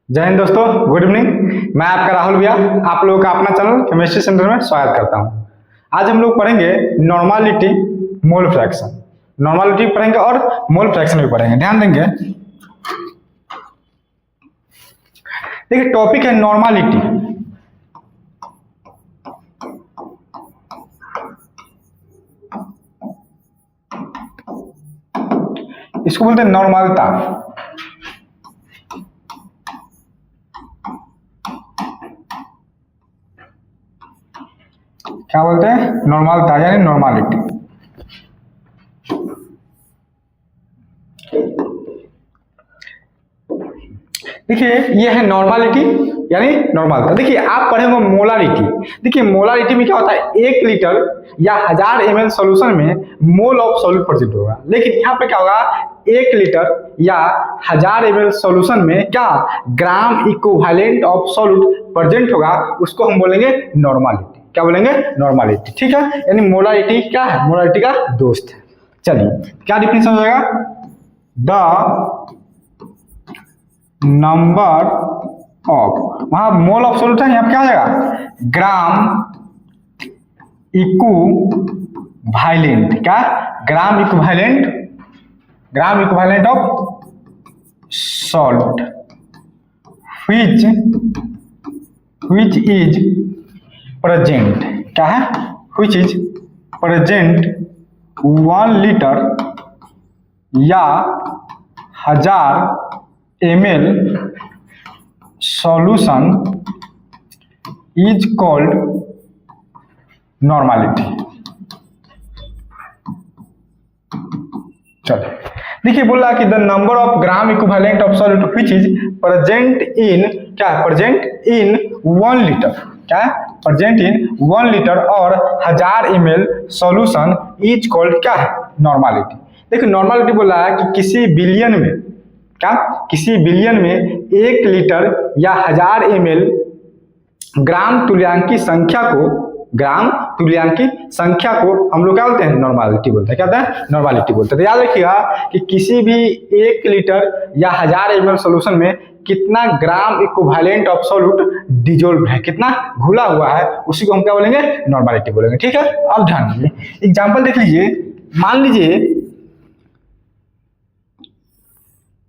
जय हिंद दोस्तों, good evening. मैं आपका राहुल भैया आप लोगों का अपना चैनल केमिस्ट्री सेंटर में स्वागत करता हूं। आज हम लोग पढ़ेंगे नॉर्मालिटी, मोल फ्रैक्शन। नॉर्मालिटी पढ़ेंगे और मोल फ्रैक्शन भी पढ़ेंगे। ध्यान देंगे, देखिए टॉपिक है नॉर्मालिटी। इसको बोलते हैं नॉर्मलता। क्या बोलते हैं? नॉर्मलता यानी नॉर्मालिटी। देखिए ये है नॉर्मालिटी यानी नॉर्मलता। देखिए आप पढ़ेंगे मोलारिटी। देखिए मोलारिटी में क्या होता है, 1 लीटर या 1000 ml सॉल्यूशन में मोल ऑफ सॉल्यूट प्रेजेंट होगा। लेकिन यहाँ पे क्या होगा, 1 लीटर या 1000 ml सॉल्यूशन में क्या gram equivalent of solute present होगा, उसको हम बोलेंगे नॉर्मालिटी। क्या बोलेंगे? नॉर्मालिटी। ठीक है, यानी मोलारिटी क्या है? मोलारिटी का दोस्त है। चलिए क्या डिफिनेशन हो जाएगा, द नंबर ऑफ, वहां मोल ऑफ सॉल्यूट है, यहाँ पे क्या हो जाएगा ग्राम इक्विवेलेंट। क्या? Gram equivalent of salt which is present। क्या है? which is present 1 लीटर या 1000 ml solution is called normality। चलो देखिए, बोल रहा कि the number of gram equivalent of solute which is present in, क्या प्रेजेंट इन 1 लीटर, क्या प्रेजेंट इन 1 लीटर और 1000 ml सॉल्यूशन इज कॉल्ड क्या है? नॉर्मालिटी। देखिए नॉर्मालिटी बोल रहा है कि किसी बिलियन में, क्या किसी बिलियन में 1 लीटर या 1000 ml ग्राम तुल्यांकी संख्या को हम लोग क्या बोलते हैं? नॉर्मालिटी बोलते हैं। क्या होता है? नॉर्मालिटी बोलते हैं। तो याद रखिएगा कि किसी भी 1 लीटर या 1000 ml सॉल्यूशन में कितना gram equivalent of solute dissolve है, कितना घुला हुआ है, उसी को हम क्या बोलेंगे? नॉर्मालिटी बोलेंगे। ठीक है, अब ध्यान दीजिए, एग्जाम्पल देख लीजिए। मान लीजिए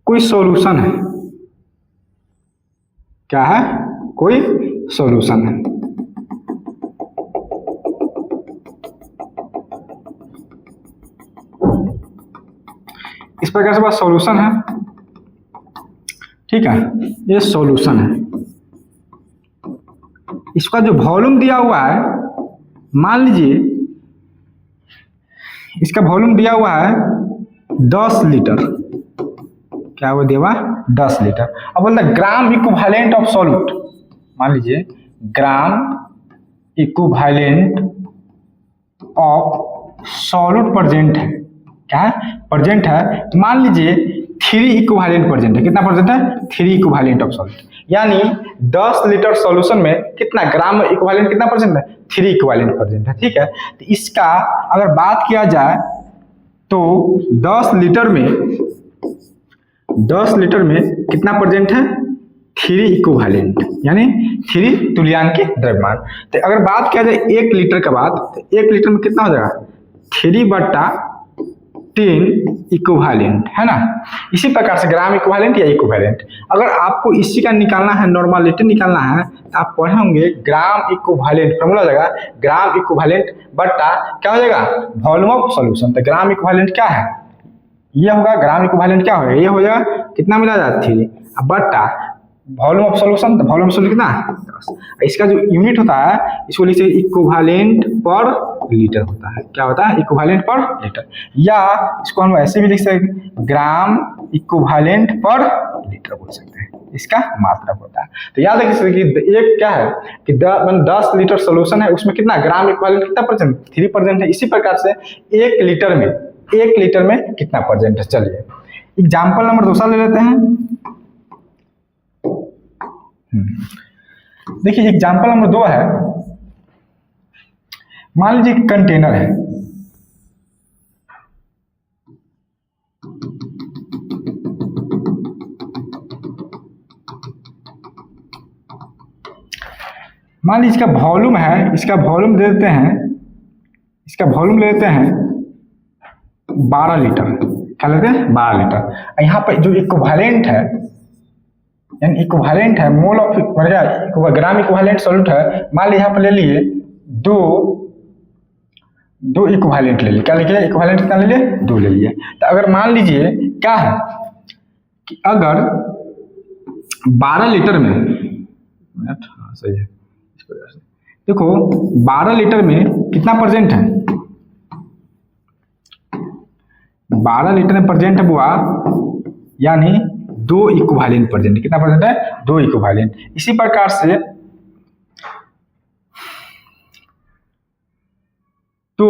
कोई सॉल्यूशन है, क्या है? कोई सॉल्यूशन है, इस प्रकार से बस सॉल्यूशन है। ठीक है, ये सॉल्यूशन है। इसका जो वॉल्यूम दिया हुआ है, मान लीजिए इसका वॉल्यूम दिया हुआ है 10 लीटर। क्या वो दिया हुआ? 10 लीटर। अब बोलता है ग्राम इक्विवेलेंट ऑफ सॉल्यूट। मान लीजिए gram equivalent of solute present है। क्या है? प्रेजेंट है। मान लीजिए 3 इक्विवेलेंट प्रेजेंट है। कितना प्रेजेंट है? 3 इक्विवेलेंट ऑफ सॉल्यूट। यानी 10 लीटर सॉल्यूशन में कितना ग्राम इक्विवेलेंट कितना प्रेजेंट है? 3 इक्विवेलेंट प्रेजेंट है। ठीक है, तो इसका अगर बात किया जाए तो 10 लीटर में कितना प्रेजेंट है? 3 इक्विवेलेंट, यानी 3 तुल्यांकी द्रव्यमान। तो अगर बात किया जाए 1 लीटर का बात, तो 1 लीटर में कितना हो जाएगा? 3/10 इक्विवेलेंट, है ना। इसी प्रकार से ग्राम इक्विवेलेंट या इक्विवेलेंट। अगर आपको इसी का निकालना है, नॉर्मालिटी निकालना है, तो आप पढ़ेंगे ग्राम इक्विवेलेंट, फॉर्मूला हो जाएगा ग्राम इक्विवेलेंट बट्टा क्या हो जाएगा? Volume of solution. तो ग्राम इक्विवेलेंट क्या है? ये होगा ग्राम इक्विवेलेंट क्या होगा? ये हो जाएगा कितना मिला जाता है? 3 बट्टा वॉल्यूम ऑफ सॉल्यूशन। तो वॉल्यूम सॉल्यूशन कितना है? 10। इसका जो यूनिट होता है इसको लिखते हैं इक्विवेलेंट पर लीटर होता है। क्या होता है? इक्विवेलेंट पर लीटर, या इसको हम ऐसे भी लिख सकते हैं ग्राम इक्विवेलेंट पर लीटर बोल सकते हैं, इसका मात्रक होता है। तो याद रखिए कि एक क्या है कि 10 लीटर सॉल्यूशन है, उसमें कितना ग्राम इक्विवेलेंट कितना परसेंट? 3% है। इसी प्रकार से 1 लीटर में कितना परसेंट है? चलिए एग्जाम्पल नंबर दूसरा ले लेते हैं। देखिए एग्जाम्पल नंबर 2 है, मान लीजिए कंटेनर है, मान लीजिए इसका वॉल्यूम है, इसका वॉल्यूम दे देते हैं, इसका वॉल्यूम ले लेते हैं 12 लीटर। क्या लेते हैं? 12 लीटर। यहाँ पर जो इक्विवेलेंट है, यानी इक्विवेलेंट है mole of gram equivalent solute है, मान लीजिए यहाँ पर ले लिए दो इक्विवेलेंट ले लिए। क्या लिखिए? इक्विवेलेंट कितना ले लिए? 2 ले लिए। तो अगर मान लीजिए क्या है कि अगर 12 लीटर में, सही है, देखो 12 लीटर में कितना परसेंट है? 12 लीटर में परसेंट है बुआ, यानी 2 इक्विवेलेंट परसेंट। कितना परसेंट है? 2 इक्विवेलेंट। इसी प्रकार से तो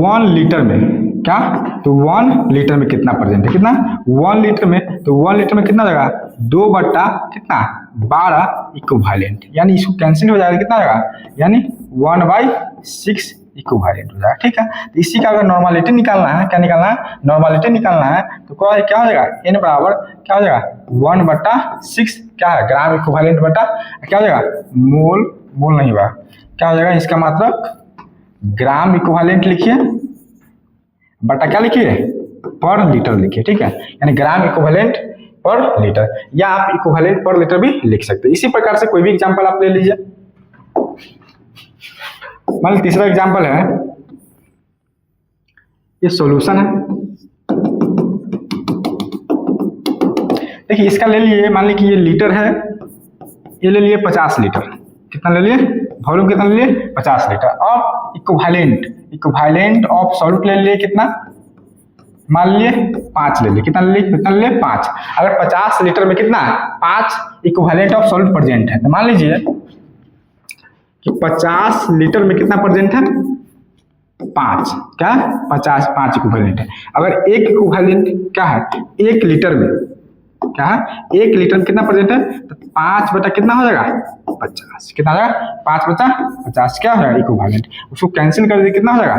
1 लीटर में क्या, तो 1 लीटर में कितना परसेंट है? कितना? 1 लीटर में, तो 1 लीटर में कितना जाएगा? 2 बट्टा कितना? 12 इक्विवेलेंट। यानी इसको कैंसिल हो जाएगा, कितना जाएगा? यानी 1/6 इक्विवेलेंट हो जाएगा। ठीक है, तो इसी का अगर नॉर्मलिटी निकालना है, क्या निकालना है? नॉर्मलिटी निकालना है, तो क्या हो जाएगा? n बराबर क्या हो जाएगा? 1/6 क्या है? ग्राम इक्विवेलेंट बटा क्या हो जाएगा? मोल नहीं हुआ, क्या हो जाएगा? इसका मतलब ग्राम इक्विवेलेंट लिखिए बटा क्या लिखिए? पर लीटर लिखिए। ठीक है, यानी ग्राम इक्विवेलेंट पर लीटर, या आप इक्विवेलेंट पर लीटर भी लिख सकते हैं। इसी प्रकार से कोई भी एग्जांपल आप ले लीजिए। मान लीजिए तीसरा एग्जांपल है, ये सॉल्यूशन है। देखिए इसका ले लिए, मान लीजिए ये लीटर है, ये ले लिए 50 लीटर। कितना ले लिए? वॉल्यूम कितना ले लिए? 50 लीटर। और इक्विवेलेंट ऑफ सॉल्यूट ले लिए कितना? मान लीजिए 5 ले लिए। कितना ले लिए? 5। अगर 50 लीटर में कितना? 5 इक्विवेलेंट ऑफ सॉल्यूट प्रेजेंट है, तो मान लीजिए कि 50 लीटर में कितना प्रेजेंट है? 5। क्या? 5 इक्विवेलेंट है। अगर एक इक्विवेलेंट क्या है? 1 लीटर में क्या है? 1 लीटर में कितना प्रेजेंट है? तो 5 बटा कितना हो जाएगा? 50। कितना हो जाएगा? 5 बटा 50 क्या हो जाएगा? इक्विवेलेंट। उसको कैंसिल कर दीजिए, कितना हो जाएगा?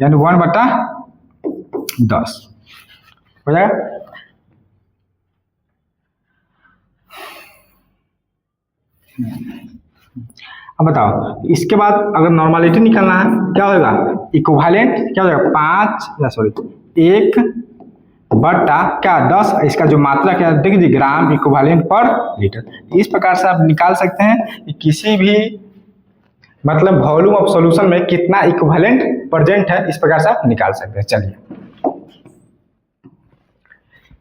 यानी 1/10 हो जाएगा। अब बताओ, इसके बाद अगर नॉर्मलिटी निकालना है, क्या होगा? इक्विवेलेंट क्या हो जाएगा? 1 बट्टा क्या? 10। इसका जो मात्रा क्या देख दीजिए, ग्राम इक्विवेलेंट पर लीटर। इस प्रकार से आप निकाल सकते हैं कि किसी भी मतलब वॉल्यूम ऑफ सॉल्यूशन में कितना इक्विवेलेंट प्रेजेंट है, इस प्रकार से आप निकाल सकते हैं। चलिए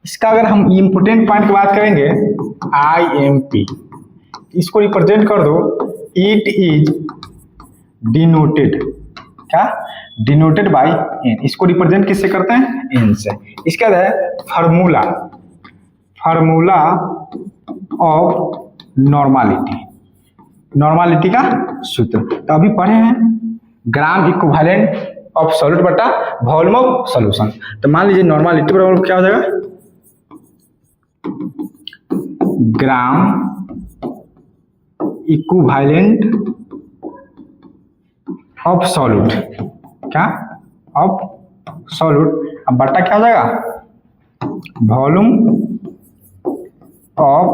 इसका अगर हम इम्पोर्टेंट पॉइंट की बात करेंगे, IMP, इसको रिप्रेजेंट कर दो, इट इज डिनोटेड क्या? Denoted by n। इसको रिप्रेजेंट किससे करते हैं? n से। इसका है फार्मूला ऑफ नॉर्मलिटी का सूत्र। तो अभी पढ़े हैं ग्राम इक्विवेलेंट ऑफ सॉल्यूट बटा वॉल्यूम ऑफ सॉल्यूशन। तो मान लीजिए नॉर्मलिटी बराबर क्या हो जाएगा? ग्राम इक्विवेलेंट ऑफ सॉल्यूट क्या? Of solute. अब बटा क्या हो जाएगा? Volume of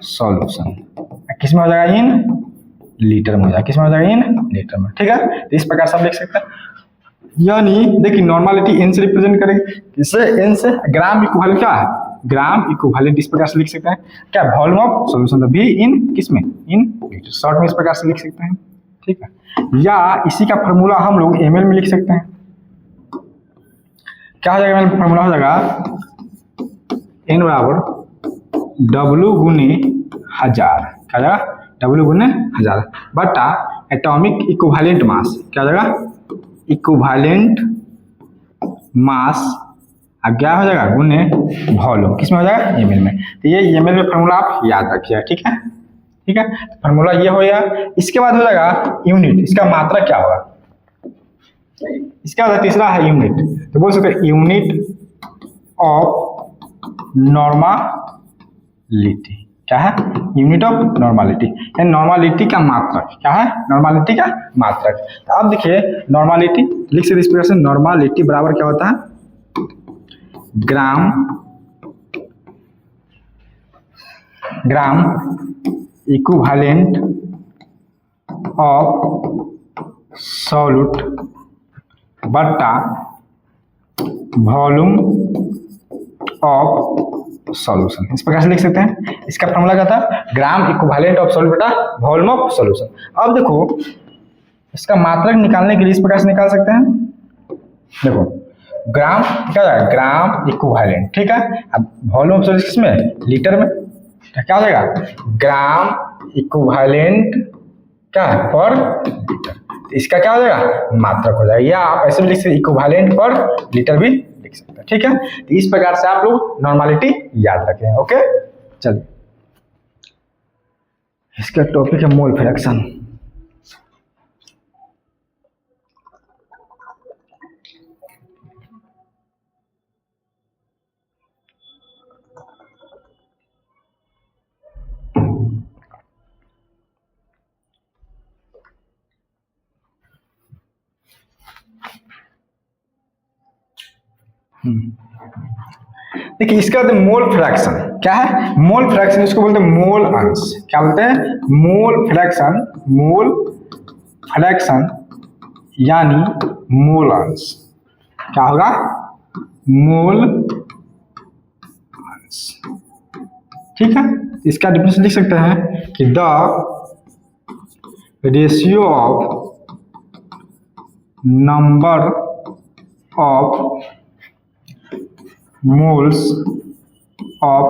solution. किस में हो जाएगा? इन लीटर में हो जाएगा। किस में हो जाएगा? इन लीटर में। ठीक है, तो इस प्रकार से आप लिख सकते हैं। यानी देखिए नॉर्मलिटी n से रिप्रेजेंट करेंगे, किससे? n से। ग्राम इक्विवेलेंट क्या है? ग्राम इक्विवेलेंट इस प्रकार से लिख सकते हैं क्या? वॉल्यूम ऑफ सॉल्यूशन, तो भी इन किसमें? In litre. शॉर्ट में इस प्रकार से लिख सकते हैं। ठीक है, या इसी का फॉर्मूला हम लोग ml में लिख सकते हैं। क्या हो जाएगा? फॉर्मूला हो जाएगा n बराबर W गुने 1000। क्या जाएगा? W गुने 1000 बटा एटॉमिक इक्विवेलेंट मास। क्या हो जाएगा? इक्विवेलेंट मास अब क्या हो जाएगा? गुने वॉल्यूम। किस में हो जाएगा? ml में। तो ये ml में फॉर्मूला आप याद रखिए। ठीक है, ठीक है, फॉर्मूला ये हो गया। इसके बाद हो जाएगा यूनिट। इसका मात्रा क्या होगा? इसका बाद तीसरा है यूनिट, तो बोल सकते हैं यूनिट ऑफ नॉर्मलिटी। क्या है? यूनिट ऑफ नॉर्मलिटी, यानी नॉर्मलिटी का मात्रक। क्या है? नॉर्मलिटी का मात्रक। तो अब देखिए नॉर्मलिटी लिख सकते इस प्रकार से, नॉर्मलिटी बराबर क्या होता है? ग्राम इक्विवेलेंट ऑफ सॉल्यूट बटा वॉल्यूम ऑफ सॉल्यूशन। इस प्रकार से लिख सकते हैं। इसका फॉर्मूला क्या था, ग्राम इक्विवेलेंट ऑफ सॉल्यूट बटा वॉल्यूम ऑफ सॉल्यूशन। अब देखो इसका मात्रक निकालने के लिए इस प्रकार से निकाल सकते हैं। देखो ग्राम क्या होगा, ग्राम इक्विवेलेंट, ठीक है। अब वॉल्यूम ऑफ सॉल्यूशन किसमें, लीटर में, तो क्या हो जाएगा, ग्राम इक्विवेलेंट क्या है, पर लीटर। इसका क्या हो जाएगा, मात्रक हो जाएगा, या आप ऐसे भी लिख सकते इक्विवेलेंट पर लीटर भी लिख सकते हैं, ठीक है। तो इस प्रकार से आप लोग नॉर्मलिटी याद रखें। ओके, चलिए इसका टॉपिक है मोल फ्रैक्शन। देखिए इसका बोलते हैं मोल फ्रैक्शन। क्या है, मोल फ्रैक्शन, इसको बोलते हैं मोल अंश। क्या बोलते हैं, मोल फ्रैक्शन, मोल फ्रैक्शन यानी मोल अंश। क्या होगा, मोल अंश, ठीक है। इसका डिफिनेशन लिख सकते हैं कि the ratio of number of moles of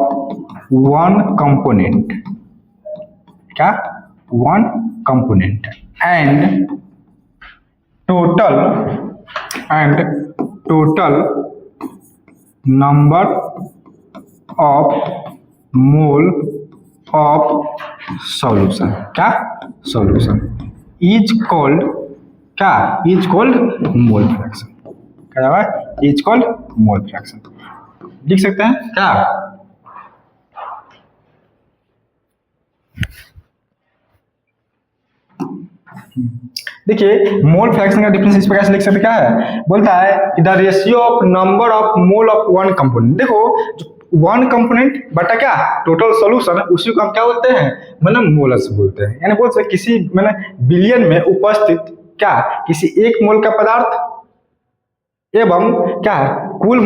one component, क्या, one component and total number of mole of solution, क्या, solution is called, क्या, is called mole fraction। क्या है, is called mole fraction। लिख सकते हैं क्या, देखिए मोल फ्रैक्शन का डिफरेंस इस प्रकार से लिख सकते, क्या है, बोलता है कि the ratio of number of mole of one component. देखो वन कंपोनेंट बटा क्या, टोटल सॉल्यूशन, उसी को हम क्या बोलते हैं, मतलब मोलस बोलते हैं। यानी बोल सकते किसी मतलब बिलियन में उपस्थित क्या, किसी एक मोल का पदार्थ एवं क्या है, कुल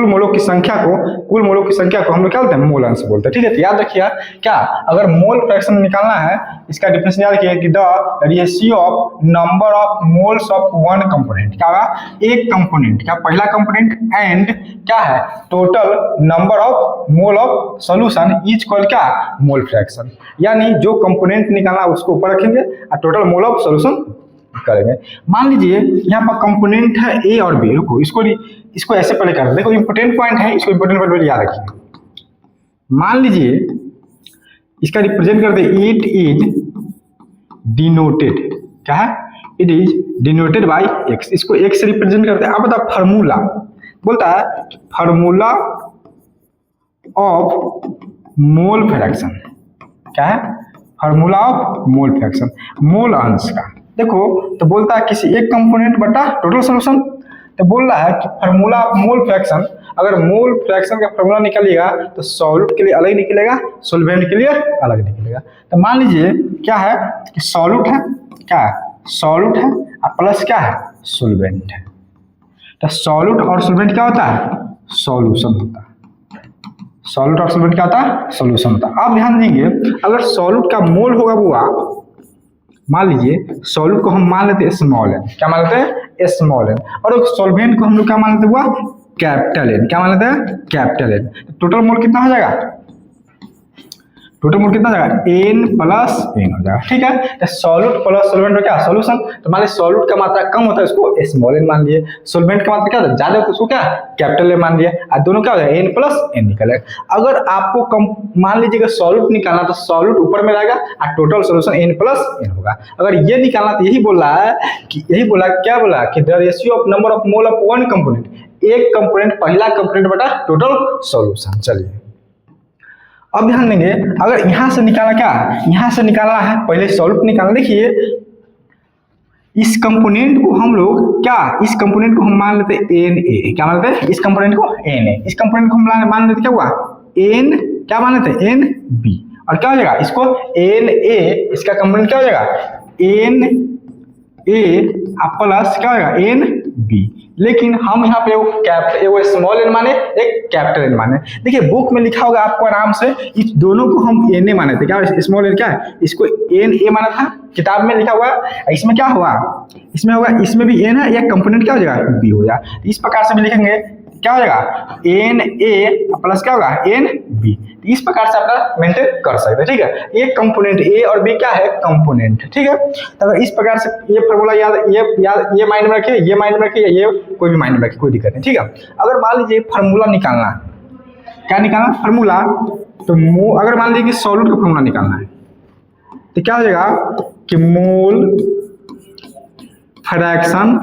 मोलों की संख्या को हम लोग क्या बोलते हैं, मोल अंश बोलते हैं, ठीक है। तो याद रखिए क्या, अगर मोल फ्रैक्शन निकालना है, इसका डिफरेंस याद रखिए कि the ratio of number of moles of one component, क्या होगा, एक कंपोनेंट, क्या, पहला कंपोनेंट, एंड क्या है, total number of mole of solution is called क्या, मोल फ्रैक्शन। यानी जो कंपोनेंट निकालना उसको ऊपर रखेंगे और टोटल मोल ऑफ सॉल्यूशन करेंगे। मान लीजिए यहाँ पर कंपोनेंट है ए और बी, रुको इसको ऐसे पहले कर, देखो इंपोर्टेंट पॉइंट है, इसको इंपोर्टेंट पॉइंट याद रखिए। मान लीजिए इसका रिप्रेजेंट करते, इट इज डिनोटेड, क्या है, it is denoted by x, इसको एक्स से रिप्रेजेंट करते हैं। अब बता फार्मूला, बोलता है फार्मूला ऑफ मोल फ्रैक्शन, क्या है, फार्मूला ऑफ मोल फ्रैक्शन, मोल अंश का। देखो तो बोलता है किसी एक कंपोनेंट बटा टोटल सॉल्यूशन, तो बोल रहा है कि फार्मूला ऑफ मोल फ्रैक्शन, अगर मोल फ्रैक्शन का फार्मूला निकालिएगा तो सॉल्यूट के लिए अलग निकलेगा, सॉल्वेंट के लिए अलग निकलेगा। तो मान लीजिए क्या है कि सॉल्यूट है, क्या है, सॉल्यूट है और प्लस क्या है, सॉल्वेंट है। तो सॉल्यूट और सॉल्वेंट क्या होता है, सॉल्यूशन होता है। सॉल्यूट और सॉल्वेंट क्या होता है, सॉल्यूशन होता है। अब ध्यान देंगे, अगर सॉल्यूट का मोल होगा वो, मान लीजिए सॉल्यूट को हम मान लेते हैं स्मॉल एन, क्या मान लेते हैं, स्मॉल एन, और सॉल्वेंट को हम लोग क्या मान लेते हैं, कैपिटल एन, क्या मान लेते हैं, कैपिटल एन। टोटल मोल कितना हो जाएगा, टोटल मोल कितना हो जाएगा, एन प्लस एन हो जाएगा, ठीक है। तो सॉल्यूट प्लस सॉल्वेंट क्या, सॉल्यूशन। तो मान लीजिए सॉल्यूट का मात्रा कम होता है, उसको स्मॉल एन मान लिए, सॉल्वेंट का मात्रा क्या होता है, ज्यादा होता है, उसको क्या, कैपिटल एन मान लिया, और दोनों क्या हो जाएगा, एन प्लस एन निकले। अगर आपको कम मान लीजिएगा सॉल्यूट निकालना, तो सॉल्यूट ऊपर में रहेगा और total solution N plus N होगा। अगर ये निकालना तो यही बोल रहा है कि, क्या बोला कि the ratio of number of mole of one component, एक कंपोनेंट, पहला कंपोनेंट बटा टोटल सॉल्यूशन। चलिए अब ध्यान देंगे, अगर यहां से निकालना, क्या यहां से निकालना है, पहले सॉल्यूट निकालना। देखिए इस कंपोनेंट को हम लोग क्या, इस कंपोनेंट को हम मान लेते हैं एन ए, क्या मान लेते हैं, इस कंपोनेंट को एन ए, इस कंपोनेंट को हम मान लेते क्या हुआ, एन, क्या मान लेते हैं, एन बी, और क्या हो जाएगा, इसको एन ए, इसका कंपोनेंट क्या हो जाएगा, एन ए प्लस क्या होगा एन बी। लेकिन हम यहाँ पे एगो स्मॉल एन माने एक कैपिटल एन माने। देखिए बुक में लिखा होगा आपको आराम से, इस दोनों को हम एन ए माने थे। क्या स्मॉल एन क्या है, इसको एन ए माना था, किताब में लिखा हुआ। इसमें क्या हुआ, इसमें होगा, इसमें भी एन है, या कंपोनेंट क्या हो जाएगा बी हो जाएगा। इस प्रकार से भी लिखेंगे, क्या हो जाएगा एन ए प्लस क्या होगा एन बी। इस प्रकार से अपना मेंटेन कर सकते हैं, ठीक है। ये कंपोनेंट ए और बी क्या है, कंपोनेंट, ठीक है। तो इस प्रकार से ये फॉर्मूला ये माइंड में रखिए, ये माइंड में रखिए, ये कोई भी माइंड में रखिए, कोई दिक्कत नहीं, ठीक है। अगर मान लीजिए फार्मूला निकालना है, क्या निकालना फार्मूला, तो अगर मान लीजिए कि सॉल्यूट का फार्मूला निकालना है, तो क्या हो जाएगा कि मोल फ्रैक्शन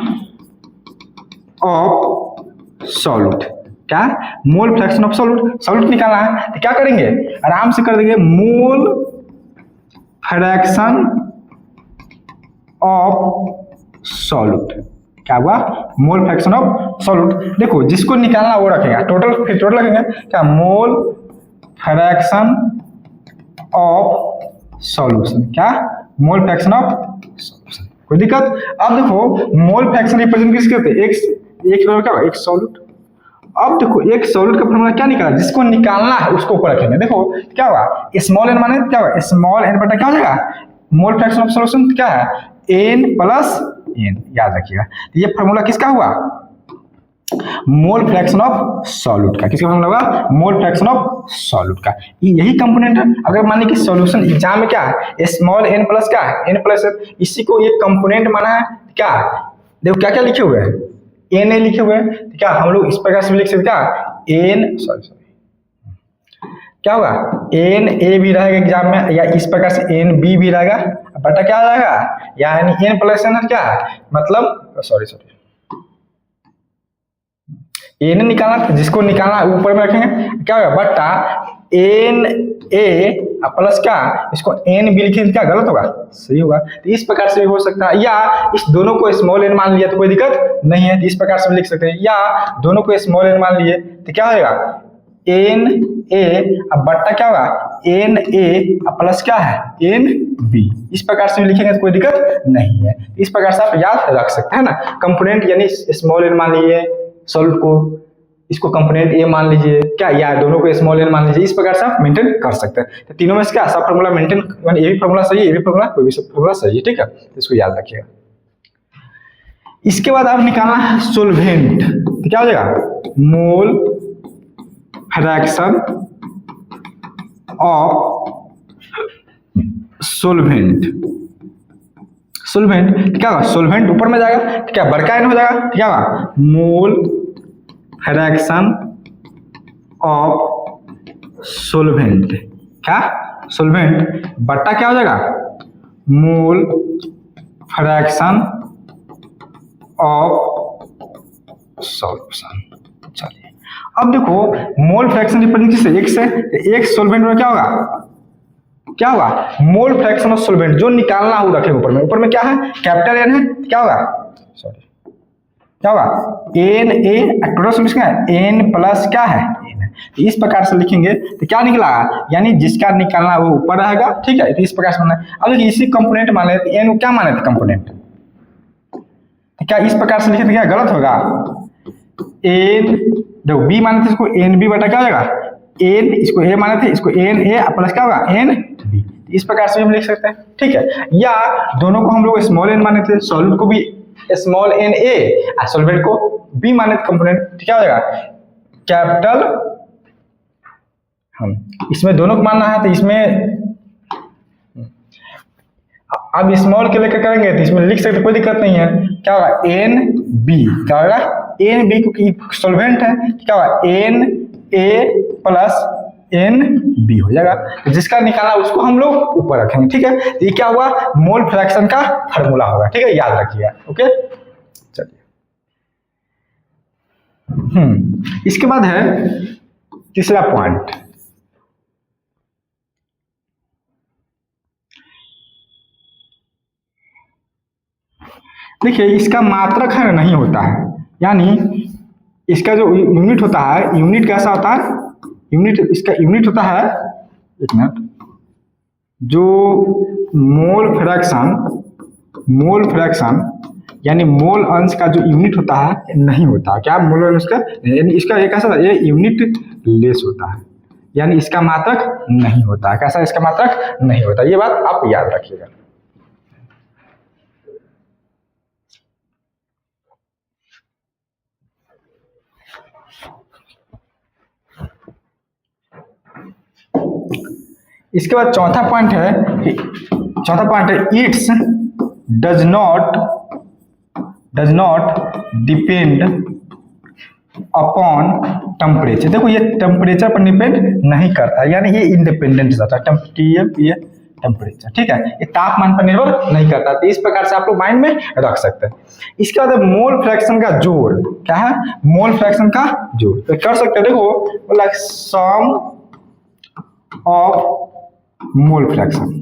ऑफ सॉल्यूट, क्या मोल फ्रैक्शन ऑफ सॉल्यूट निकालना है। तो क्या करेंगे, आराम से कर देंगे मोल फ्रैक्शन ऑफ सॉल्यूट। क्या हुआ, मोल फ्रैक्शन ऑफ सॉल्यूट। देखो जिसको निकालना वो रखेगा टोटल, फिर टोटल रखेंगे क्या, मोल फ्रैक्शन ऑफ सॉल्यूशन, क्या मोल फ्रैक्शन ऑफ सॉल्यूशन, कोई दिक्कत। अब देखो मोल फ्रैक्शन रिप्रेजेंट किसके होते हैं, एक क्या होगा, एक सॉल्यूट। अब देखो एक सॉल्यूट का फॉर्मूला क्या निकाला, जिसको निकालना है उसको ऊपर रखेंगे। देखो क्या होगा, स्मॉल एन माने क्या होगा, स्मॉल एन बटा क्या हो जाएगा मोल फ्रैक्शन ऑफ सॉल्यूशन, क्या है एन प्लस एन, याद रखिएगा। ये फॉर्मूला किसका हुआ, मोल फ्रैक्शन ऑफ सॉल्यूट का। किसका फॉर्मूला होगा, मोल फ्रैक्शन ऑफ सॉल्यूट का। यही कंपोनेंट है। अगर मान लीजिए कि सॉल्यूशन एग्जाम में क्या है, स्मॉल एन प्लस क्या है एन प्लस, इसी को ये कंपोनेंट माना है। क्या देखो क्या क्या लिखे हुए हैं, एन ए लिखे हुए हैं, तो क्या हम लोग इस प्रकार से लिख सकते, क्या एन सॉरी क्या होगा एन ए भी रहेगा एग्जाम में, या इस प्रकार से एन बी भी रहेगा, बटा क्या रहेगा, यानी एन प्लस एन क्या है, मतलब सॉरी एन निकालना, जिसको निकालना ऊपर में रखेंगे, क्या होगा बटा एन ए प्लस क्या, इसको एन बी लिखेंगे, क्या गलत होगा, सही होगा। तो इस प्रकार से भी हो सकता है, या इस दोनों को स्मॉल एन मान लिया तो कोई दिक्कत नहीं है, तो इस प्रकार से भी लिख सकते हैं। या दोनों को स्मॉल एन मान लिए तो क्या होगा एन ए, अब बट्टा क्या होगा एन ए प्लस क्या है एन बी। इस प्रकार से भी लिखेंगे तो कोई दिक्कत नहीं है। इस प्रकार से आप याद रख सकते हैं ना। कंपोनेंट यानी स्मॉल एन मान लीजिए सॉल्यूट को, इसको कंपोनेंट ए मान लीजिए, क्या या दोनों को स्मॉल एन मान लीजिए। इस प्रकार से आप मेंटेन कर सकते हैं। तो तीनों में से क्या सब फॉर्मूला मेंटेन, ये भी फॉर्मूला सही है, ये भी फॉर्मूला, कोई भी फॉर्मूला सही है, ठीक है। इसको याद रखिएगा। इसके बाद आप निकालना है सोल्वेंट, तो क्या हो जाएगा मोल फ्रैक्शन ऑफ सोल्वेंट। सोल्वेंट क्या होगा, सोल्वेंट ऊपर में जाएगा तो क्या बड़का एन हो जाएगा, क्या होगा मोल फ्रैक्शन ऑफ सोल्वेंट, क्या सोल्वेंट बट्टा क्या हो जाएगा मोल फ्रैक्शन ऑफ सॉल्यूशन। चलिए अब देखो मोल फ्रैक्शन रिप्रेजेंट से एक से एक सोल्वेंट में क्या होगा मोल फ्रैक्शन ऑफ सोल्वेंट, जो निकालना हो रखे ऊपर में क्या है कैपिटल एन है, क्या होगा सॉरी क्या होगा एन ए, टोटल सॉल्यूशन क्या है एन प्लस क्या है एन। तो इस प्रकार से लिखेंगे तो क्या निकला, यानी जिसका निकालना वो ऊपर रहेगा, ठीक है। तो इस प्रकार से माना। अब देखिए इसी कंपोनेंट माने तो एन क्या माने थे कंपोनेंट, तो क्या इस प्रकार से लिखे तो क्या गलत होगा एन, देखो बी माने थे इसको एन बी बटा क्या हो जाएगा एन, इसको ए माने थे इसको एन ए प्लस क्या होगा एन बी। इस प्रकार से हम लिख सकते हैं, ठीक है। या दोनों को हम लोग स्मॉल एन माने थे, सॉल्यूट को भी स्मॉल एन ए, सोल्वेंट को बी माने थे कंपोनेंट, तो क्या हो जाएगा कैपिटल, हम इसमें दोनों को मानना है तो इसमें अब स्मॉल के लेकर करेंगे तो इसमें लिख सकते कोई दिक्कत नहीं है। क्या होगा एन बी, क्या होगा एन बी, क्योंकि सोल्वेंट है, क्या होगा n A plus n B हो जाएगा। तो जिसका निकालना उसको हम लोग ऊपर रखेंगे, ठीक है। ये क्या हुआ मोल फ्रैक्शन का फार्मूला होगा, ठीक है, याद रखिएगा। ओके चलिए इसके बाद है तीसरा पॉइंट, देखिए इसका मात्रक है नहीं होता है, यानी इसका जो यूनिट होता है, यूनिट कैसा होता है, यूनिट इसका यूनिट होता है, एक मिनट, जो मोल फ्रैक्शन मोल फ्रैक्शन यानी मोल अंश का जो यूनिट होता है नहीं होता। क्या मोल अंश का, यानी इसका एक ऐसा ये यूनिट लेस होता है, यानी इसका मात्रक नहीं होता। कैसा, इसका मात्रक नहीं होता। ये बात आप याद रखिएगा। इसके बाद चौथा पॉइंट है it's does not depend upon temperature. देखो ये टेम्परेचर पर डिपेंड नहीं करता, यानी ये इंडिपेंडेंट रहता है ये टेम्परेचर, ठीक है, ये तापमान पर निर्भर नहीं करता। तो इस प्रकार से आप लोग माइंड में रख सकते हैं। इसके बाद मोल फ्रैक्शन का जोड़, क्या है, मोल फ्रैक्शन का जोड़। तो कर सकते हैं, देखो like sum of mole fraction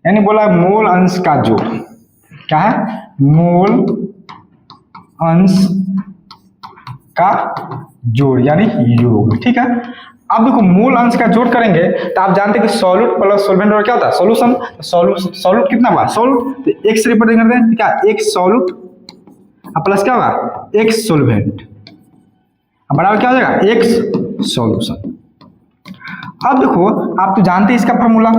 यानी बोला मोल अंश का जोड़। क्या है, मोल अंश का जोड़ यानी योग, ठीक है। अब देखो मोल अंश का जोड़ करेंगे तो आप जानते हैं कि सॉल्यूट प्लस सॉल्वेंट और क्या होता है, सॉल्यूशन। सॉल्यूट कितना हुआ, सॉल्यूट, तो एक से रिप्रेजेंट करते हैं, क्या, एक सॉल्यूट प्लस क्या होगा, एक सॉल्वेंट बराबर क्या हो जाएगा, एक सॉल्यूशन। अब देखो आप तो जानते हैं इसका फॉर्मूला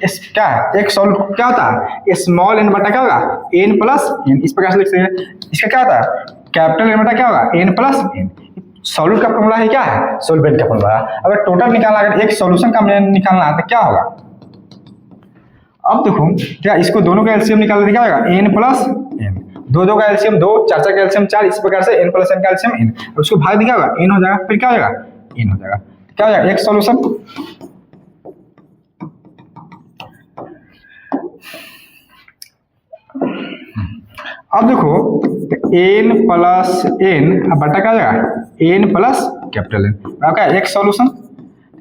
क्या है, एक सॉल्यूट क्या होता है, स्मॉल एन बटा क्या होगा, एन प्लस एन। इस प्रकार से लिख सकते हैं। इसका क्या होता है, कैपिटल एन बटा क्या होगा, एन प्लस एन। सॉल्यूट का फॉर्मूला है, क्या है, सॉल्वेंट का फॉर्मूला है। अगर टोटल निकालना, अगर एक सॉल्यूशन का निकालना है तो क्या होगा। अब देखो क्या, इसको दोनों का एलसीएम निकालने क्या होगा, एन प्लस एन। दो का एलसीएम 2, चार का एलसीएम 4, इस प्रकार से n प्लस n का एलसीएम n, उसको भाग दिया होगा n हो जाएगा, फिर क्या हो जाएगा, n हो जाएगा। क्या हो जाएगा, एक सॉल्यूशन। अब देखो n प्लस n बटा क्या हो जाएगा, n प्लस कैपिटल N, आपका एक सॉल्यूशन।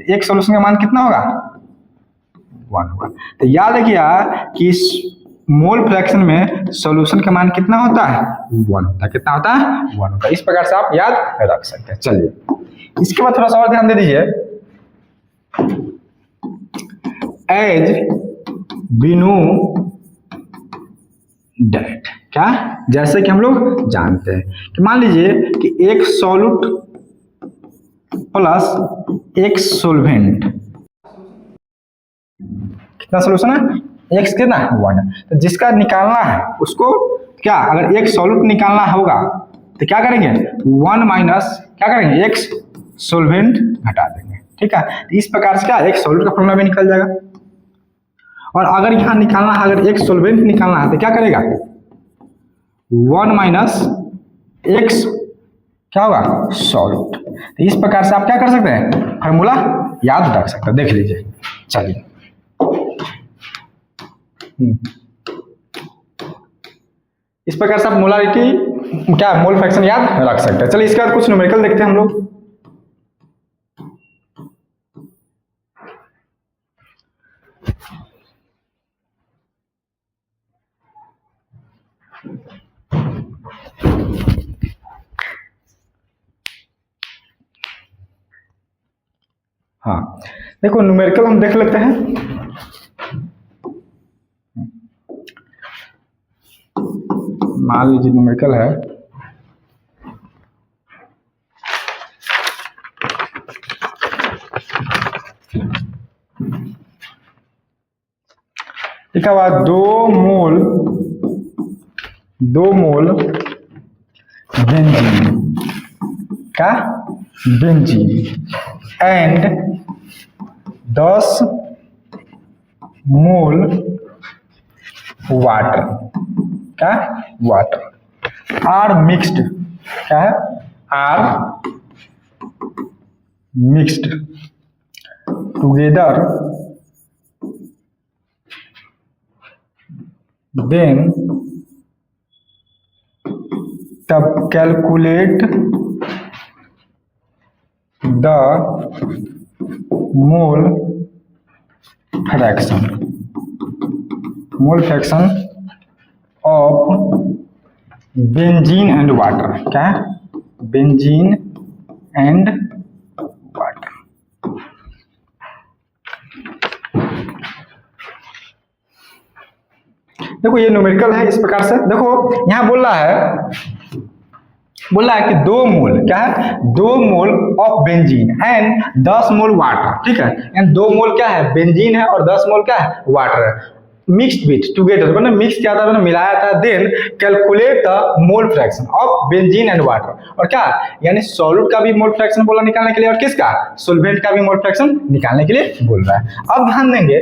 एक सॉल्यूशन का मान कितना होगा, 1 होगा। तो याद रखिए कि मोल फ्रैक्शन में सॉल्यूशन का मान कितना होता है, 1 होता है। कितना होता है, 1 होता है। इस प्रकार से आप याद रख सकते हैं। चलिए इसके बाद थोड़ा सा और ध्यान दे दीजिए। एज वी नो दैट, क्या, जैसे कि हम लोग जानते हैं कि मान लीजिए कि एक सॉल्यूट प्लस एक सॉल्वेंट, कितना सॉल्यूशन है, x कितना 1 है। तो जिसका निकालना है उसको क्या, अगर एक सॉल्यूट निकालना होगा तो क्या करेंगे, 1 माइनस क्या करेंगे, x सॉल्वेंट घटा देंगे, ठीक है। तो इस प्रकार से क्या, एक सॉल्यूट का फॉर्मूला भी निकल जाएगा। और अगर यहाँ निकालना है, अगर एक सॉल्वेंट निकालना है तो क्या करेगा, 1 माइनस x क्या होगा, सॉल्यूट। तो इस प्रकार से आप क्या कर सकते हैं, फॉर्मूला याद रख सकते हैं। देख लीजिए, चलिए इस प्रकार से आप मोलारिटी क्या, मोल फ्रैक्शन याद रख सकते हैं। चलिए इसके बाद कुछ न्यूमेरिकल देखते हैं हम लोग। हाँ देखो न्यूमेरिकल हम देख लेते हैं। मान लीजिए न्यूमेरिकल है, लिखा हुआ 2 मोल बेंजीन का, बेंजीन एंड 10 मोल वाटर का, वाटर आर मिक्स्ड, क्या है, आर मिक्स्ड टुगेदर, देन तब calculate the mole fraction of benzene and water, क्या है, बेंजीन एंड वाटर। देखो ये न्यूमेरिकल है इस प्रकार से। देखो यहाँ बोल रहा है कि 2 मोल क्या है, 2 mole of benzene and 10 mole water, ठीक है। एंड 2 मोल क्या है, बेंजीन है और 10 मोल क्या है, वाटर है। मिक्स्ड विथ टुगेदर, मतलब मिक्स किया था, मतलब मिलाया था। Then calculate the mole fraction of benzene and water, और क्या यानी सॉल्यूट का भी मोल फ्रैक्शन बोला निकालने के लिए, और किसका, सॉल्वेंट का भी मोल फ्रैक्शन निकालने के लिए बोल रहा है। अब ध्यान देंगे,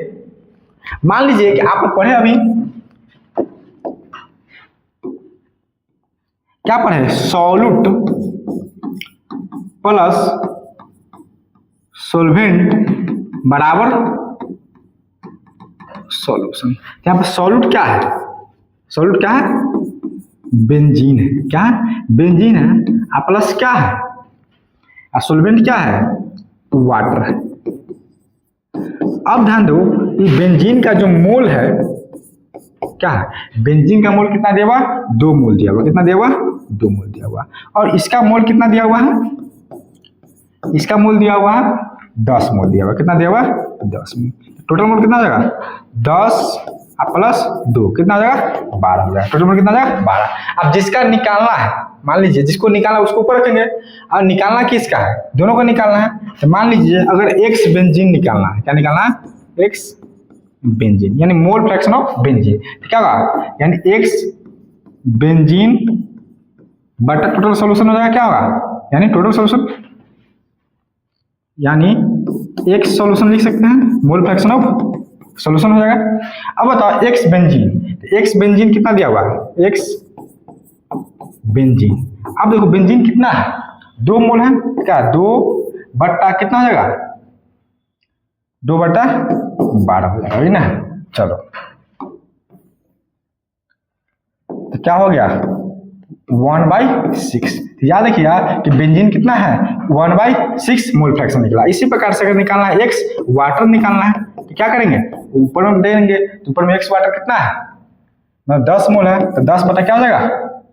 मान लीजिए कि आप पढ़े अभी क्या पढ़े, सॉल्यूट प्लस सॉल्वेंट बराबर सॉल्यूशन। यहाँ पर सॉल्यूट क्या है, सॉल्यूट क्या है, बेंजीन है, क्या है, बेंजीन है, और प्लस क्या है, और सॉल्वेंट क्या है, वाटर है। अब ध्यान दो, ये बेंजीन का जो मोल है क्या है, बेंजीन का मोल कितना दिया हुआ, 2 मोल दिया हुआ, कितना दिया हुआ, 2 मोल दिया हुआ। और इसका मोल कितना दिया हुआ है, इसका मोल दिया हुआ है 10 मोल दिया हुआ, कितना दिया हुआ, 10 मोल। टोटल मोल कितना हो जाएगा, 10 प्लस 2 कितना हो जाएगा, 12 हो जाएगा। टोटल मोल कितना हो जाएगा, 12। अब जिसका निकालना है, मान लीजिए जिसको निकालना उसको ऊपर रखेंगे, और निकालना किसका है, दोनों को निकालना है। तो मान लीजिए अगर x बेंजीन निकालना है, क्या निकालना है, x बेंजीन यानी मोल फ्रैक्शन ऑफ बेंजीन, तो क्या होगा, यानी x बेंजीन बटा टोटल सॉल्यूशन हो जाएगा, क्या होगा, यानी टोटल सॉल्यूशन, यानी x सॉल्यूशन लिख सकते हैं, मोल फ्रैक्शन ऑफ सॉल्यूशन हो जाएगा। अब बताओ x बेंजीन, x बेंजीन कितना दिया हुआ है, x बेंजीन। अब देखो बेंजीन कितना है, 2 मोल है, क्या 2 बट्टा कितना हो जाएगा, 2 बट्टा 12 हो जाएगा ना। चलो तो क्या हो गया, 1/6। याद रखिएगा कि बेंजीन कितना है, 1/6 मोल फ्रैक्शन निकला। इसी प्रकार से अगर निकालना है x वाटर निकालना है तो क्या करेंगे, ऊपर में देंगे, तो ऊपर में x वाटर कितना है, मतलब 10 मोल है, तो 10 बटा क्या हो जाएगा,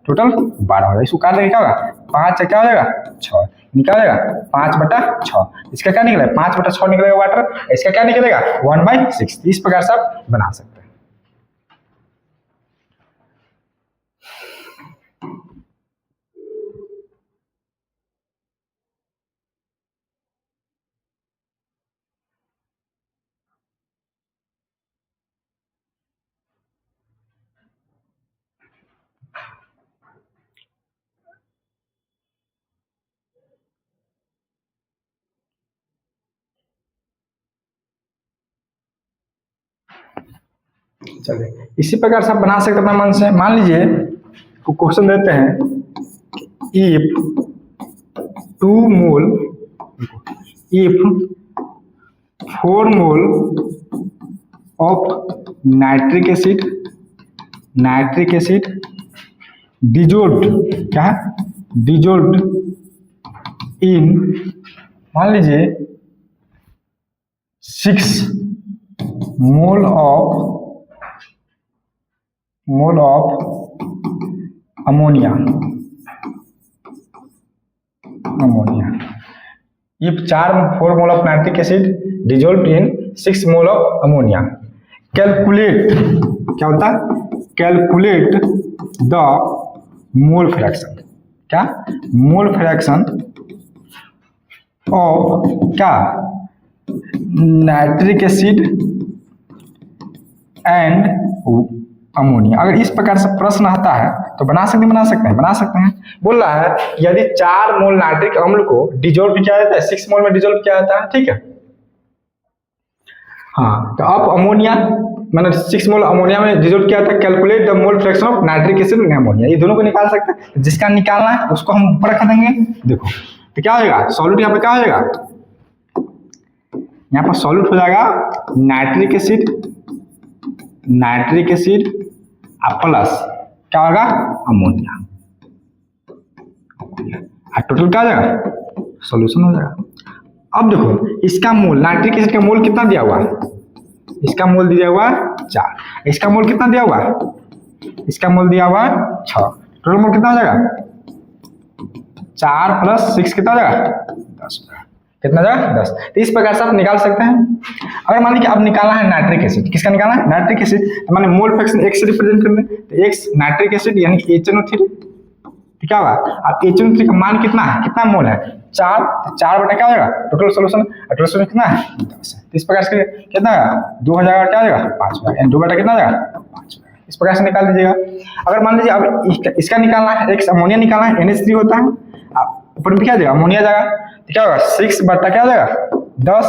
टोटल 12 हो जाएगा। इसको काट देंगे, क्या होगा, 5 से क्या हो जाएगा, 6 निकालेगा, 5/6। इसका क्या निकलेगा, 5/6 निकलेगा वाटर, इसका क्या निकलेगा, 1/6। इस प्रकार से आप बना सकते हैं। चलिए इसी प्रकार से आप बना सकते हैं अपने मन से। मान लीजिए क्वेश्चन देते हैं, if 2 mole, if 4 mole of nitric acid dissolved, क्या है, डिजोल्व्ड इन, मान लीजिए 6 mole of ammonia, if 4 mole of nitric acid dissolved in 6 mole of ammonia, calculate, क्या होता है, कैलकुलेट द मोल फ्रैक्शन, क्या, मोल फ्रैक्शन ऑफ क्या, नाइट्रिक एसिड एंड अमोनिया। अगर इस प्रकार से प्रश्न आता है तो बना सकते हैं। बोल रहा है यदि 4 मोल नाइट्रिक अम्ल को डिजोल्व किया जाता है, 6 मोल में डिजोल्व किया जाता है, ठीक है। हाँ, तो अब अमोनिया मैंने 6 मोल अमोनिया में डिजोल्व किया था, calculate the mole fraction of nitric acid and ammonia, ये दोनों को निकाल सकते हैं। जिसका निकालना है उसको हम ऊपर रख देंगे। देखो तो क्या हो जाएगा, सॉल्यूट यहाँ पे क्या हो जाएगा, यहाँ पर सॉल्यूट हो जाएगा नाइट्रिक एसिड प्लस क्या होगा, अमोनिया, टोटल क्या हो जाएगा, सॉल्यूशन हो जाएगा। अब देखो इसका मोल, नाइट्रिक एसिड का मोल कितना दिया हुआ है, इसका मोल दिया हुआ है 4, इसका मोल कितना दिया हुआ है, इसका मोल दिया हुआ है 6, टोटल मोल कितना हो जाएगा, 4 + 6 कितना हो जाएगा, 10 हो जाएगा। कितना जाएगा 10। तो इस प्रकार से आप निकाल सकते हैं। अगर मान लीजिए अब निकालना है नाइट्रिक एसिड, किसका निकालना है नाइट्रिक एसिड, तो मैंने मोल फ्रैक्शन x से रिप्रेजेंट कर दें, तो x नाइट्रिक एसिड यानी HNO3, तो क्या होगा अब HNO3 का मान कितना है, कितना मोल है 4, तो 4 बटा क्या हो जाएगा टोटल सोल्यूशन, टोटल सोल्यूशन कितना है 10 है। तो इस प्रकार से कितना है 2 हो जाएगा, क्या हो जाएगा 5 हो जाएगा, 2 बटा कितना हो जाएगा 5 हो जाएगा। इस प्रकार से निकाल दीजिएगा। अगर मान लीजिए अब इसका निकालना है, x अमोनिया निकालना है, NH3 होता है, ऊपर में क्या जाएगा अमोनिया जाएगा, तो क्या होगा 6 बटा क्या हो जाएगा 10,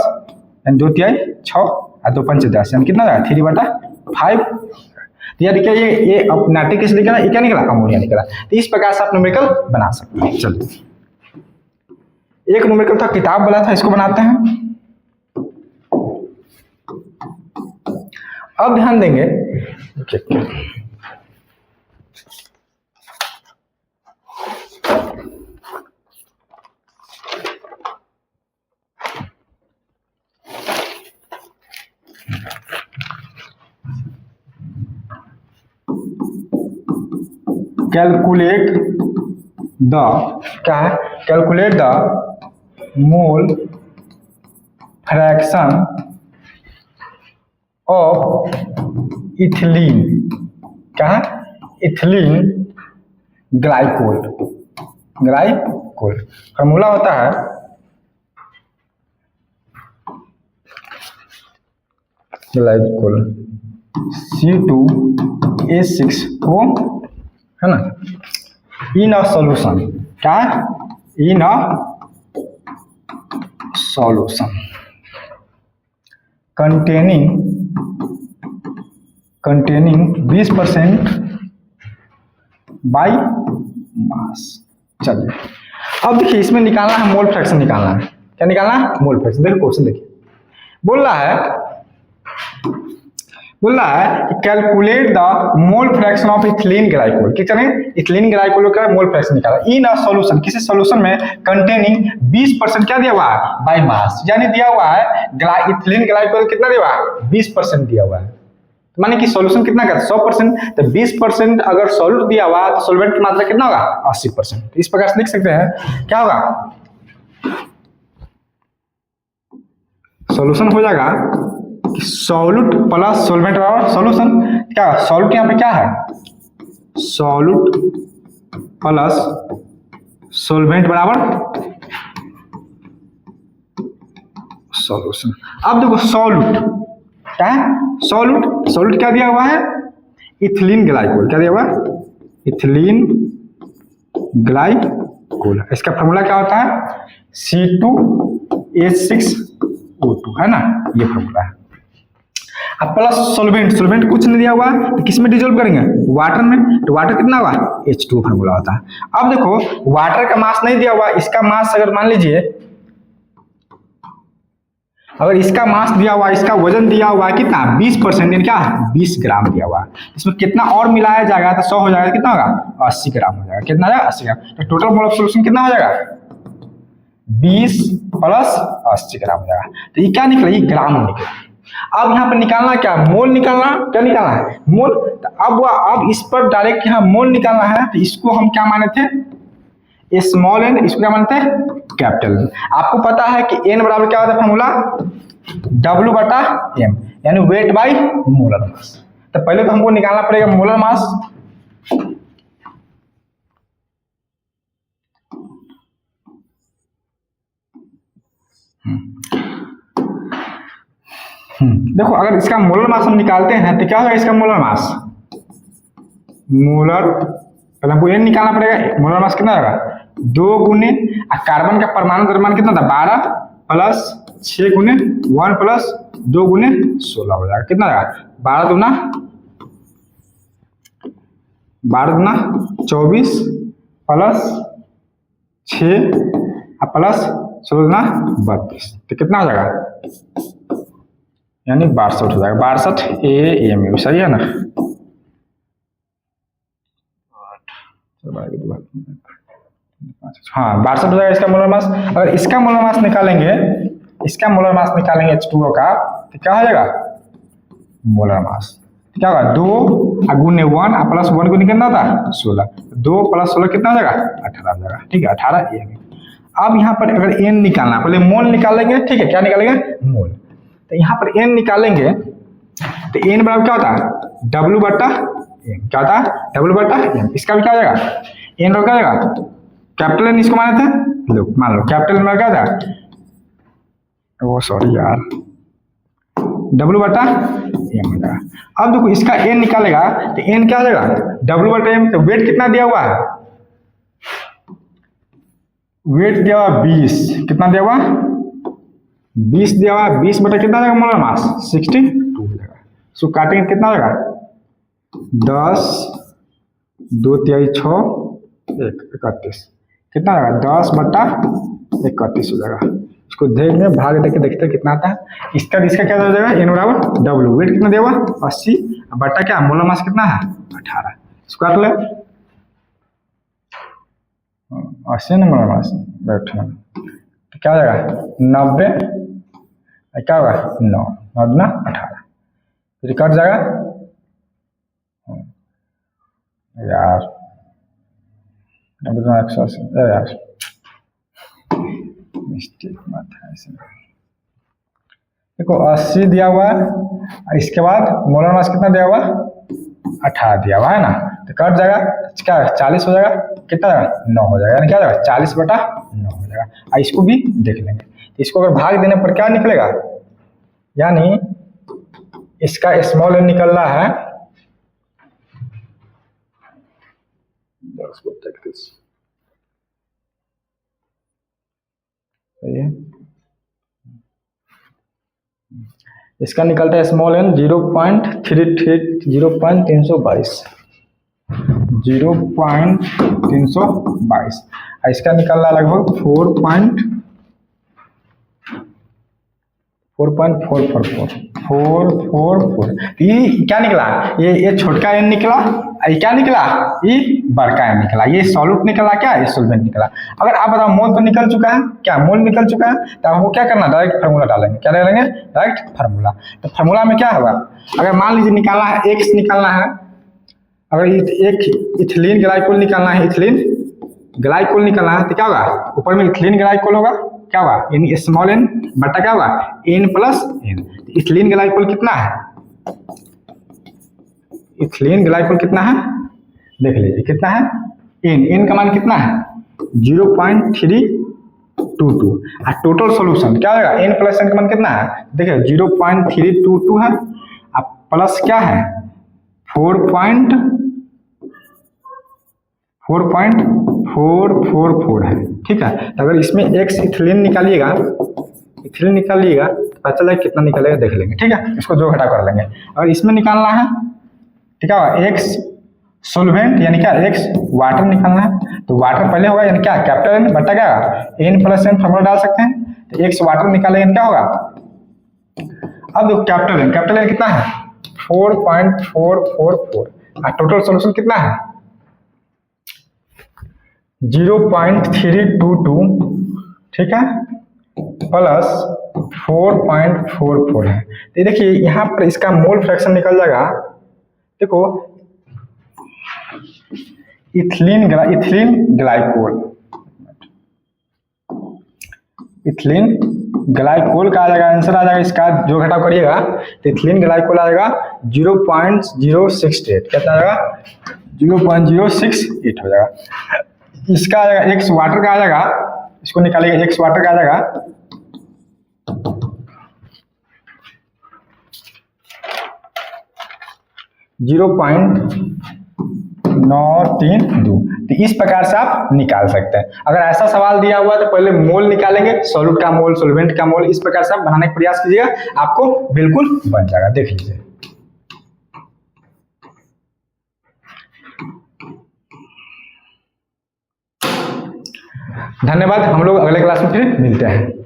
यानी 2 तिहाई 6 और 2 पंचे 10, यानी कितना जाएगा 3 बटा 5। तो यार देखिए ये अब नाइट्रिक एसिड निकला, ये क्या निकला अमोनिया निकला। तो इस प्रकार से आप न्यूमेरिकल बना सकते हैं। चलिए एक न्यूमेरिकल था, किताब वाला था, इसको बनाते हैं। अब ध्यान देंगे कैलकुलेट द, क्या है calculate the mole fraction of ethylene, क्या है इथिलीन ग्लाइकोल, ग्लाइकोल फॉर्मूला होता है ग्लाइकोल C2H6O, है ना, इन अ सॉल्यूशन, क्या है in a solution containing 20% by mass. चलिए अब देखिए इसमें निकालना है मोल फ्रैक्शन, निकालना है, क्या निकालना है मोल फ्रैक्शन। देखिए क्वेश्चन देखिए बोल रहा है कि calculate the mole fraction of ethylene glycol, क्या करें इथिलीन ग्लाइकोल का मोल फ्रैक्शन निकाला इन अ सॉल्यूशन, किसी सॉल्यूशन में कंटेनिंग 20% क्या दिया हुआ है बाय मास, यानी दिया हुआ है इथिलीन ग्लाइकोल कितना दिया हुआ है 20% दिया हुआ है, माने कि सॉल्यूशन कितना का 100%, तो 20% अगर सॉल्यूट दिया हुआ तो सॉल्वेंट की मात्रा कितना होगा 80%। तो इस प्रकार से लिख सकते हैं क्या होगा सॉल्यूशन हो जाएगा सॉल्यूट प्लस सॉल्वेंट बराबर सॉल्यूशन, क्या सॉल्यूट यहाँ पे क्या है सॉल्यूट प्लस सॉल्वेंट बराबर सॉल्यूशन। अब देखो सॉल्यूट क्या है सॉल्यूट क्या दिया हुआ है इथिलीन ग्लाइकोल, क्या दिया हुआ है इथिलीन ग्लाइकोल, इसका फॉर्मूला क्या होता है C2H6O2, है ना, ये फॉर्मूला है। अब प्लस सॉल्वेंट कुछ नहीं दिया हुआ तो किस में डिजोल्व करेंगे वाटर में, तो वाटर कितना होगा H2 फॉर्मूला होता है। अब देखो वाटर का मास नहीं दिया हुआ, इसका मास अगर मान लीजिए अगर इसका मास दिया हुआ, इसका वजन दिया हुआ है कितना 20%, यानी क्या 20 ग्राम दिया हुआ है, इसमें कितना और मिलाया जाएगा तो 100 हो जाएगा, कितना होगा 80 ग्राम हो जाएगा, कितना जाएगा 80 ग्राम। तो टोटल मोल ऑफ सॉल्यूशन कितना हो जाएगा 20 प्लस 80 ग्राम हो जाएगा। तो ये क्या निकला ये ग्राम निकला। अब यहाँ पर निकालना क्या मोल निकालना, क्या निकालना है मोल। तो अब इस पर डायरेक्ट यहाँ मोल निकालना है, तो इसको हम क्या माने थे स्मॉल एन, इसको क्या मानते हैं कैपिटल एन। आपको पता है कि एन बराबर क्या होता है फॉर्मूला W बटा M, यानी वेट बाई मोलर मास। तो पहले तो हमको निकालना पड़ेगा मोलर मास, देखो अगर इसका मोलर मास हम निकालते हैं तो क्या होगा इसका मोलर मास मोलर, पहले हमको एन निकालना पड़ेगा, मोलर मास कितना होगा 2 गुने कार्बन का परमाणु द्रव्यमान कितना था 12 प्लस 6 गुने 1 प्लस 2 गुने 16 हो जाएगा, कितना आएगा 12 दूना 24 प्लस 6 प्लस 16 दूना 32, तो कितना हो जाएगा यानी 62 हो जाएगा, 62 AMU, सही है ना। हाँ 62 हो जाएगा इसका मोलर मास। अगर इसका मोलर मास निकालेंगे, इसका मोलर मास निकालेंगे H2O का, तो क्या हो जाएगा मोलर मास क्या होगा 2 गुने 1 प्लस 1 गुने कितना था 16, 2 प्लस 16 कितना हो जाएगा 18 हो जाएगा, ठीक है 18 AMU। अब यहाँ पर अगर एन निकालना, पहले मोल निकालेंगे, ठीक है, क्या निकालेंगे, मोल। तो यहाँ पर एन निकालेंगे तो एन बराबर क्या होता है, डब्ल्यू बटा एम, क्या होता है, डब्ल्यू बटा एम। इसका भी क्या हो जाएगा, एन बराबर क्या हो जाएगा, कैपिटल एन इसको माने थे, लो मान लो कैपिटल एन बराबर क्या था, वो सॉरी यार, डब्ल्यू बटा एम हो जाएगा। अब देखो इसका एन निकालेगा तो एन क्या हो जाएगा, डब्ल्यू बटा एम। तो वेट कितना दिया हुआ है, वेट दिया हुआ 20, कितना दिया हुआ, 20 दिया हुआ, 20 बटा कितना जाएगा, मोलर मास 62 हो जाएगा। सो काटेंगे कितना जाएगा, 10, 2 तिहाई 6, 31, कितना आएगा, 10 बटा 31 हो जाएगा। इसको देखेंगे, भाग देके देखते कितना आता है। इसका क्या हो जाएगा, एन बराबर डब्ल्यू, वेट कितना दिया हुआ 80 बटा क्या, मोलर मास कितना है 18। इसको काट ले, 80 न मोलर मास बैठना, तो क्या हो जाएगा 90, क्या होगा 9, 9 दूना 18, फिर कट जाएगा यार, 180 यार, मिस्टेक मत है इसमें। देखो 80 दिया हुआ है, इसके बाद मोलर मास कितना दिया हुआ, 18 दिया हुआ है ना, तो कट जाएगा, क्या 40 हो जाएगा, कितना 9 हो जाएगा, यानी क्या हो जाएगा 40 बटा 9 हो जाएगा। और इसको भी देख लेंगे, इसको अगर भाग देने पर क्या निकलेगा, यानी इसका स्मॉल एन निकलना है 10 बटा 31, इसका निकलता है स्मॉल एन 0.33, 0.322, 0.322, इसका निकल रहा लगभग 4.444। ये क्या निकला, ये छोटका एन निकला, ये क्या निकला, ये बड़का एन निकला, ये सॉल्यूट निकला, क्या ये सॉल्वेंट निकला। अगर आप बताओ मोल तो निकल चुका है, क्या मोल निकल चुका है, तो आपको क्या करना, डायरेक्ट फार्मूला डालेंगे, क्या डालेंगे, डायरेक्ट फार्मूला। तो फार्मूला में क्या होगा, अगर मान लीजिए निकालना है एक्स निकालना है, अगर एक इथिलीन ग्लाइकोल निकालना है, इथिलीन ग्लाइकोल निकालना है, तो क्या होगा, ऊपर में इथिलीन ग्लाइकोल होगा, क्या होगा, यानी स्मॉल एन बटा क्या होगा, n plus n. Ethylene glycol कितना है, इथिलीन ग्लाइकोल कितना है, देख लीजिए कितना है, एन का मान कितना है 0.322, और टोटल सॉल्यूशन क्या होगा, एन प्लस एन का मान कितना है, देखिए 0.322 है, अब प्लस क्या है 4.444 है, ठीक है। तो अगर इसमें एक्स इथिलीन निकालिएगा, इथिलीन निकालिएगा तो पता चला कितना निकलेगा, देख लेंगे, ठीक है। इसको जो घटा कर लेंगे। अगर इसमें निकालना है, ठीक है, एक्स सोलवेंट यानी क्या, एक्स वाटर निकालना है, तो वाटर पहले होगा, यानी क्या कैपिटल एन बटा क्या एन प्लस एन, फार्मूला डाल सकते हैं। तो एक्स वाटर निकालेंगे क्या होगा, अब देखो कैपिटल एन कितना है 4.444, और टोटल सोल्यूशन कितना है 0.322, ठीक है, प्लस 4.44 है। तो देखिए यहाँ पर इसका मोल फ्रैक्शन निकल जाएगा, देखो इथिलीन ग्लाइकोल का आ जाएगा, आंसर आ जाएगा इसका, जो घटाव करिएगा तो इथिलीन ग्लाइकोल आ जाएगा 0.068, कितना आ जाएगा 0.068 हो जाएगा। इसका आ जाएगा एक्स वाटर का आ जाएगा, इसको निकालिएगा, एक्स वाटर का आ जाएगा 0.932। तो इस प्रकार से आप निकाल सकते हैं। अगर ऐसा सवाल दिया हुआ तो पहले मोल निकालेंगे, सॉल्यूट का मोल, सॉल्वेंट का मोल, इस प्रकार से आप बनाने का प्रयास कीजिएगा, आपको बिल्कुल बन जाएगा, देख लीजिए। धन्यवाद, हम लोग अगले क्लास में फिर मिलते हैं।